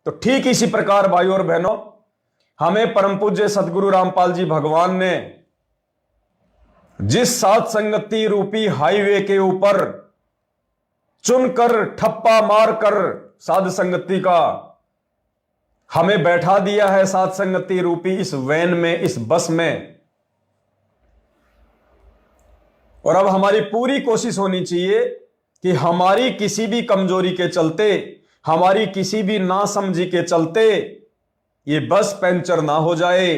तो ठीक इसी प्रकार भाइयों और बहनों, हमें परम पूज्य सदगुरु रामपाल जी भगवान ने जिस साध संगति रूपी हाईवे के ऊपर चुनकर ठप्पा मारकर साध संगति का हमें बैठा दिया है, साध संगति रूपी इस वैन में, इस बस में। और अब हमारी पूरी कोशिश होनी चाहिए कि हमारी किसी भी कमजोरी के चलते, हमारी किसी भी नासमझी के चलते ये बस पंचर ना हो जाए।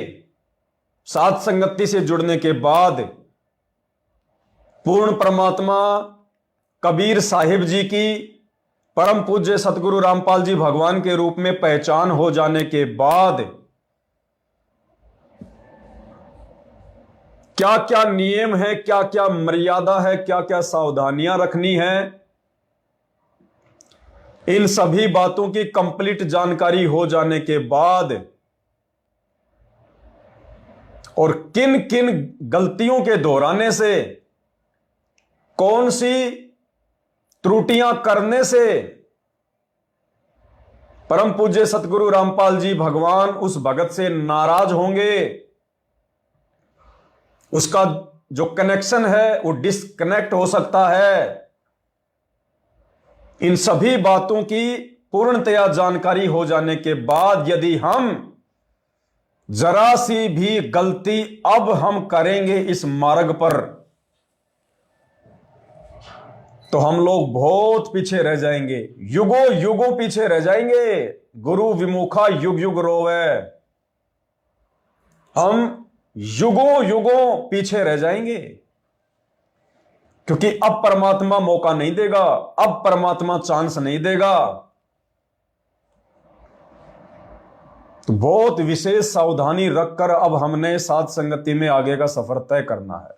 साध संगति से जुड़ने के बाद पूर्ण परमात्मा कबीर साहिब जी की परम पूज्य सतगुरु रामपाल जी भगवान के रूप में पहचान हो जाने के बाद क्या क्या नियम है, क्या क्या मर्यादा है, क्या क्या सावधानियां रखनी है, इन सभी बातों की कंप्लीट जानकारी हो जाने के बाद और किन किन गलतियों के दोहराने से, कौन सी त्रुटियां करने से परम पूज्य सतगुरु रामपाल जी भगवान उस भगत से नाराज होंगे, उसका जो कनेक्शन है वो डिस्कनेक्ट हो सकता है। इन सभी बातों की पूर्णतया जानकारी हो जाने के बाद यदि हम जरा सी भी गलती अब हम करेंगे इस मार्ग पर, तो हम लोग बहुत पीछे रह जाएंगे, युगों युगों पीछे रह जाएंगे। गुरु विमुखा युग युग रोवे, हम युगों युगों पीछे रह जाएंगे, क्योंकि अब परमात्मा मौका नहीं देगा, अब परमात्मा चांस नहीं देगा। तो बहुत विशेष सावधानी रखकर अब हमने साध संगति में आगे का सफर तय करना है।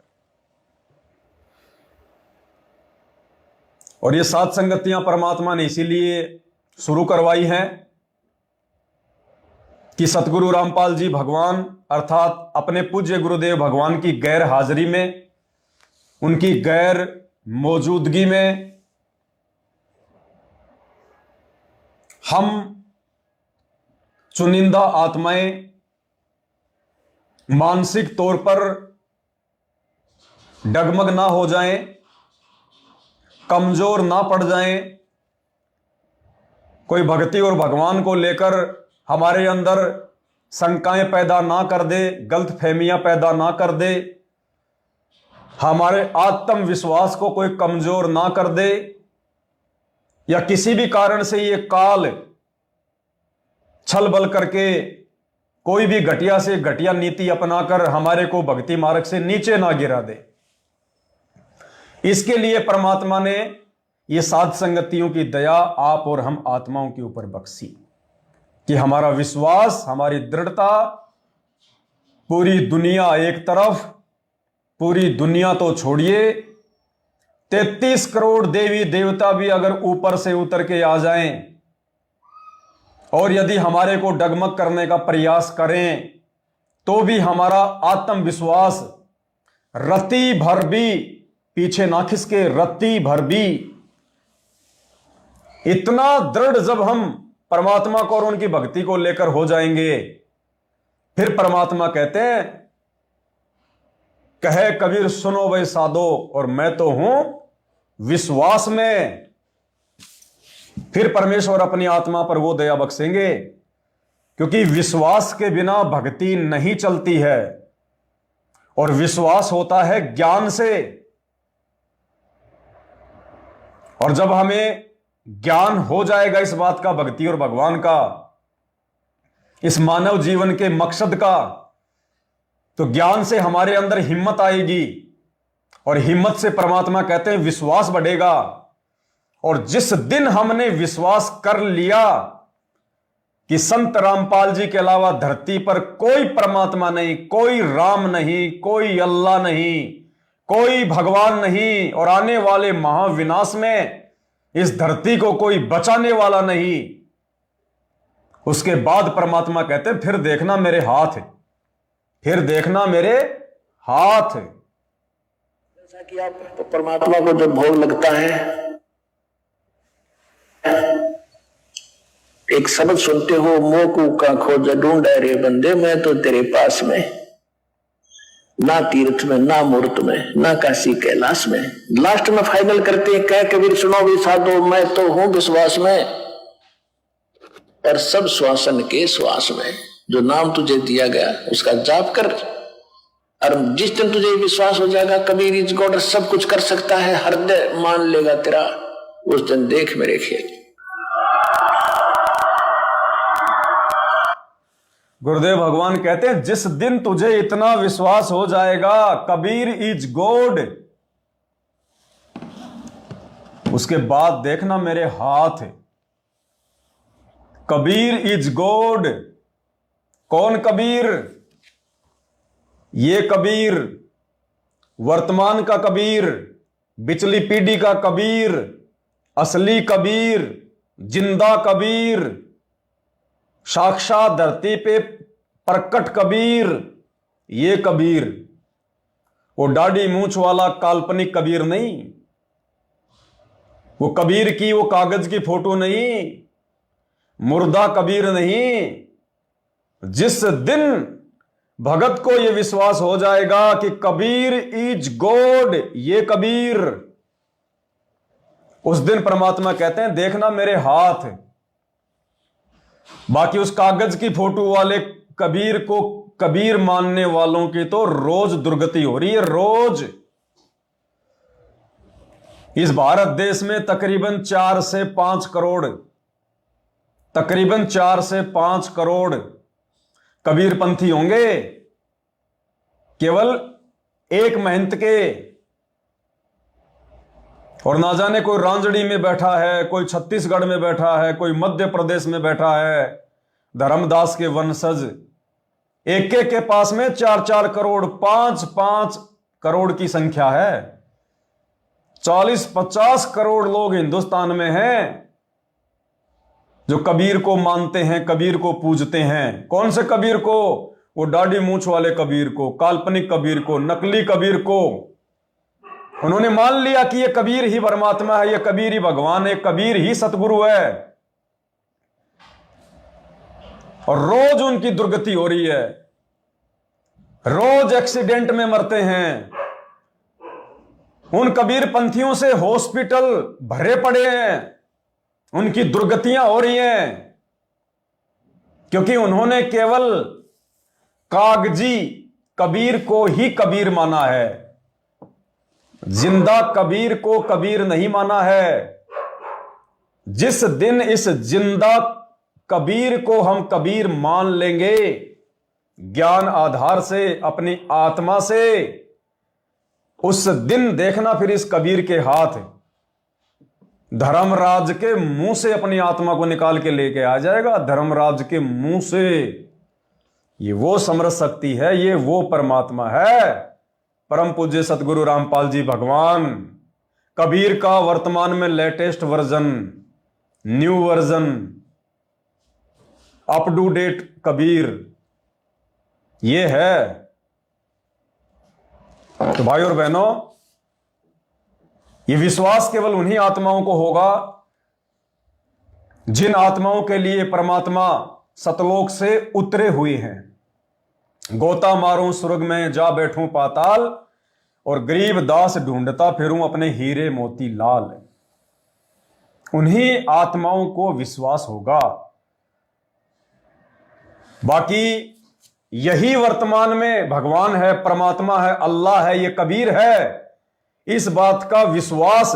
और ये साध संगतियां परमात्मा ने इसीलिए शुरू करवाई हैं कि सतगुरु रामपाल जी भगवान अर्थात अपने पूज्य गुरुदेव भगवान की गैर हाजिरी में, उनकी गैर मौजूदगी में हम चुनिंदा आत्माएं मानसिक तौर पर डगमग ना हो जाएं, कमजोर ना पड़ जाएं, कोई भक्ति और भगवान को लेकर हमारे अंदर शंकाएं पैदा ना कर दे, गलत फहमियां पैदा ना कर दे, हमारे आत्मविश्वास को कोई कमजोर ना कर दे, या किसी भी कारण से ये काल छल बल करके कोई भी घटिया से घटिया नीति अपनाकर हमारे को भक्ति मार्ग से नीचे ना गिरा दे। इसके लिए परमात्मा ने ये साध संगतियों की दया आप और हम आत्माओं के ऊपर बख्शी कि हमारा विश्वास, हमारी दृढ़ता, पूरी दुनिया एक तरफ, पूरी दुनिया तो छोड़िए, 33 करोड़ देवी देवता भी अगर ऊपर से उतर के आ जाएं और यदि हमारे को डगमग करने का प्रयास करें, तो भी हमारा आत्मविश्वास रत्ती भर भी पीछे ना खिसके, रत्ती भर भी। इतना दृढ़ जब हम परमात्मा को और उनकी भक्ति को लेकर हो जाएंगे, फिर परमात्मा कहते हैं, कहे कबीर सुनो भाई साधो, और मैं तो हूं विश्वास में। फिर परमेश्वर अपनी आत्मा पर वो दया बख्शेंगे, क्योंकि विश्वास के बिना भक्ति नहीं चलती है, और विश्वास होता है ज्ञान से। और जब हमें ज्ञान हो जाएगा इस बात का, भक्ति और भगवान का, इस मानव जीवन के मकसद का, तो ज्ञान से हमारे अंदर हिम्मत आएगी, और हिम्मत से परमात्मा कहते हैं विश्वास बढ़ेगा। और जिस दिन हमने विश्वास कर लिया कि संत रामपाल जी के अलावा धरती पर कोई परमात्मा नहीं, कोई राम नहीं, कोई अल्लाह नहीं, कोई भगवान नहीं, और आने वाले महाविनाश में इस धरती को कोई बचाने वाला नहीं, उसके बाद परमात्मा कहते हैं फिर देखना मेरे हाथ है, फिर देखना मेरे हाथ है। जैसा कि आप परमात्मा को जब भोग लगता है, एक शब्द सुनते हो, मोकू का खोज ढूंढे रे बंदे, मैं तो तेरे पास में, ना तीर्थ में, ना मूर्त में, ना काशी कैलाश में। लास्ट में फाइनल करते हैं, कह कबीर सुनो भी साधो, मैं तो हूं विश्वास में, और सब श्वासन के श्वास में। जो नाम तुझे दिया गया उसका जाप कर, और जिस दिन तुझे विश्वास हो जाएगा कबीर इज गॉड, सब कुछ कर सकता है, हृदय मान लेगा तेरा, उस दिन देख मेरे खेल। गुरुदेव भगवान कहते हैं जिस दिन तुझे इतना विश्वास हो जाएगा कबीर इज गॉड, उसके बाद देखना मेरे हाथ। Kabir is God. कौन कबीर? ये कबीर, वर्तमान का कबीर, पिछली पीढ़ी का कबीर, असली कबीर, जिंदा कबीर, साक्षात धरती पे प्रकट कबीर। ये कबीर, वो दाढ़ी मूंछ वाला काल्पनिक कबीर नहीं, वो कबीर की वो कागज की फोटो नहीं, मुर्दा कबीर नहीं। जिस दिन भगत को यह विश्वास हो जाएगा कि कबीर इज गॉड, ये कबीर, उस दिन परमात्मा कहते हैं देखना मेरे हाथ। बाकी उस कागज की फोटो वाले कबीर को कबीर मानने वालों की तो रोज दुर्गति हो रही है, रोज। इस भारत देश में तकरीबन 4 से 5 करोड़, तकरीबन 4 से 5 करोड़ कबीरपंथी होंगे, केवल एक महंत के। और ना जाने कोई रांजड़ी में बैठा है, कोई छत्तीसगढ़ में बैठा है, कोई मध्य प्रदेश में बैठा है, धर्मदास के वंशज। एक एक के पास में 4-4 करोड़, 5-5 करोड़ की संख्या है। 40-50 करोड़ लोग हिंदुस्तान में हैं जो कबीर को मानते हैं, कबीर को पूजते हैं। कौन से कबीर को? वो दाढ़ी मूंछ वाले कबीर को, काल्पनिक कबीर को, नकली कबीर को। उन्होंने मान लिया कि ये कबीर ही परमात्मा है, ये कबीर ही भगवान है, कबीर ही सतगुरु है, और रोज उनकी दुर्गति हो रही है, रोज एक्सीडेंट में मरते हैं। उन कबीर पंथियों से हॉस्पिटल भरे पड़े हैं, उनकी दुर्गतियां हो रही हैं, क्योंकि उन्होंने केवल कागजी कबीर को ही कबीर माना है, जिंदा कबीर को कबीर नहीं माना है। जिस दिन इस जिंदा कबीर को हम कबीर मान लेंगे ज्ञान आधार से, अपनी आत्मा से, उस दिन देखना फिर इस कबीर के हाथ धर्मराज के मुंह से अपनी आत्मा को निकाल के लेके आ जाएगा। धर्मराज के मुंह से। ये वो समरस शक्ति है, ये वो परमात्मा है। परम पूज्य सतगुरु रामपाल जी भगवान, कबीर का वर्तमान में latest version, new version, up to date Kabir ये है। तो भाई और बहनों, ये विश्वास केवल उन्हीं आत्माओं को होगा जिन आत्माओं के लिए परमात्मा सतलोक से उतरे हुए हैं। गोता मारूं स्वर्ग में, जा बैठूं पाताल, और गरीब दास ढूंढता फिरूं अपने हीरे मोती लाल। उन्हीं आत्माओं को विश्वास होगा। बाकी यही वर्तमान में भगवान है, परमात्मा है, अल्लाह है, ये कबीर है, इस बात का विश्वास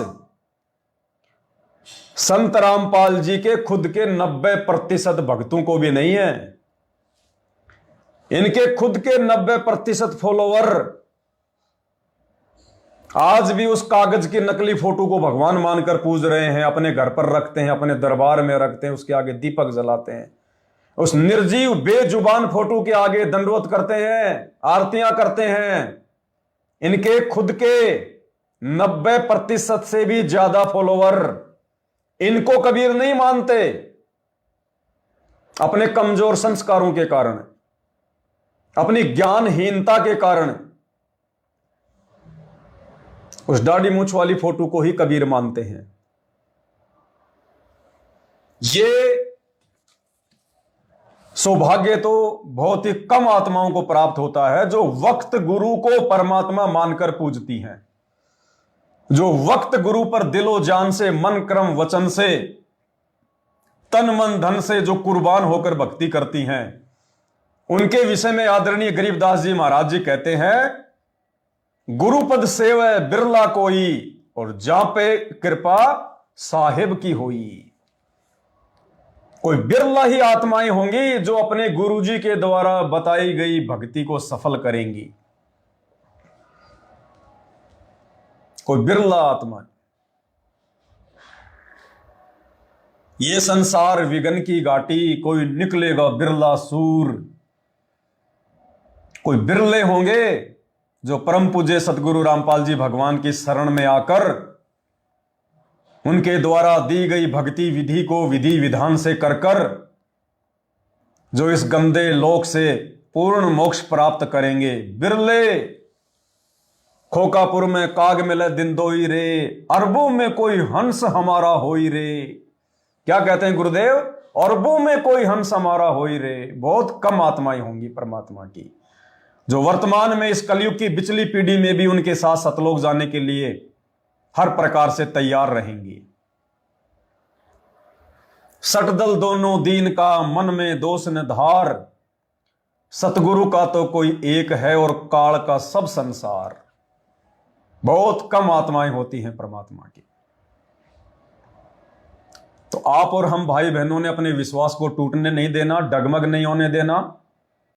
संत रामपाल जी के खुद के 90% भक्तों को भी नहीं है। इनके खुद के 90% फॉलोवर आज भी उस कागज की नकली फोटो को भगवान मानकर पूज रहे हैं, अपने घर पर रखते हैं, अपने दरबार में रखते हैं, उसके आगे दीपक जलाते हैं, उस निर्जीव बेजुबान फोटो के आगे दंडवत करते हैं, आरतियां करते हैं। इनके खुद के 90% से भी ज्यादा फॉलोवर इनको कबीर नहीं मानते, अपने कमजोर संस्कारों के कारण, अपनी ज्ञानहीनता के कारण उस दाढ़ी मूंछ वाली फोटो को ही कबीर मानते हैं। ये सौभाग्य तो बहुत ही कम आत्माओं को प्राप्त होता है जो वक्त गुरु को परमात्मा मानकर पूजती हैं, जो वक्त गुरु पर दिलो जान से, मन कर्म वचन से, तन मन धन से जो कुर्बान होकर भक्ति करती हैं। उनके विषय में आदरणीय गरीबदास जी महाराज जी कहते हैं, गुरुपद सेवै बिरला कोई और जा पे कृपा साहिब की होई। कोई बिरला ही आत्माएं होंगी जो अपने गुरुजी के द्वारा बताई गई भक्ति को सफल करेंगी। कोई बिरला आत्मा। ये संसार विघन की घाटी, कोई निकलेगा बिरला सूर। कोई बिरले होंगे जो परम पूज्य सतगुरु रामपाल जी भगवान की शरण में आकर उनके द्वारा दी गई भक्ति विधि को विधि विधान से कर जो इस गंदे लोक से पूर्ण मोक्ष प्राप्त करेंगे। बिरले खोकापुर में काग मिले दिन दोई रे, अरबों में कोई हंस हमारा होई रे। क्या कहते हैं गुरुदेव? अरबों में कोई हंस हमारा होई रे। बहुत कम आत्माएं होंगी परमात्मा की जो वर्तमान में इस कलयुग की बिचली पीढ़ी में भी उनके साथ सतलोक जाने के लिए हर प्रकार से तैयार रहेंगी। सटदल दोनों दीन का मन में दोष न धार, सतगुरु का तो कोई एक है और काल का सब संसार। बहुत कम आत्माएं होती हैं परमात्मा की। तो आप और हम भाई बहनों ने अपने विश्वास को टूटने नहीं देना, डगमग नहीं होने देना।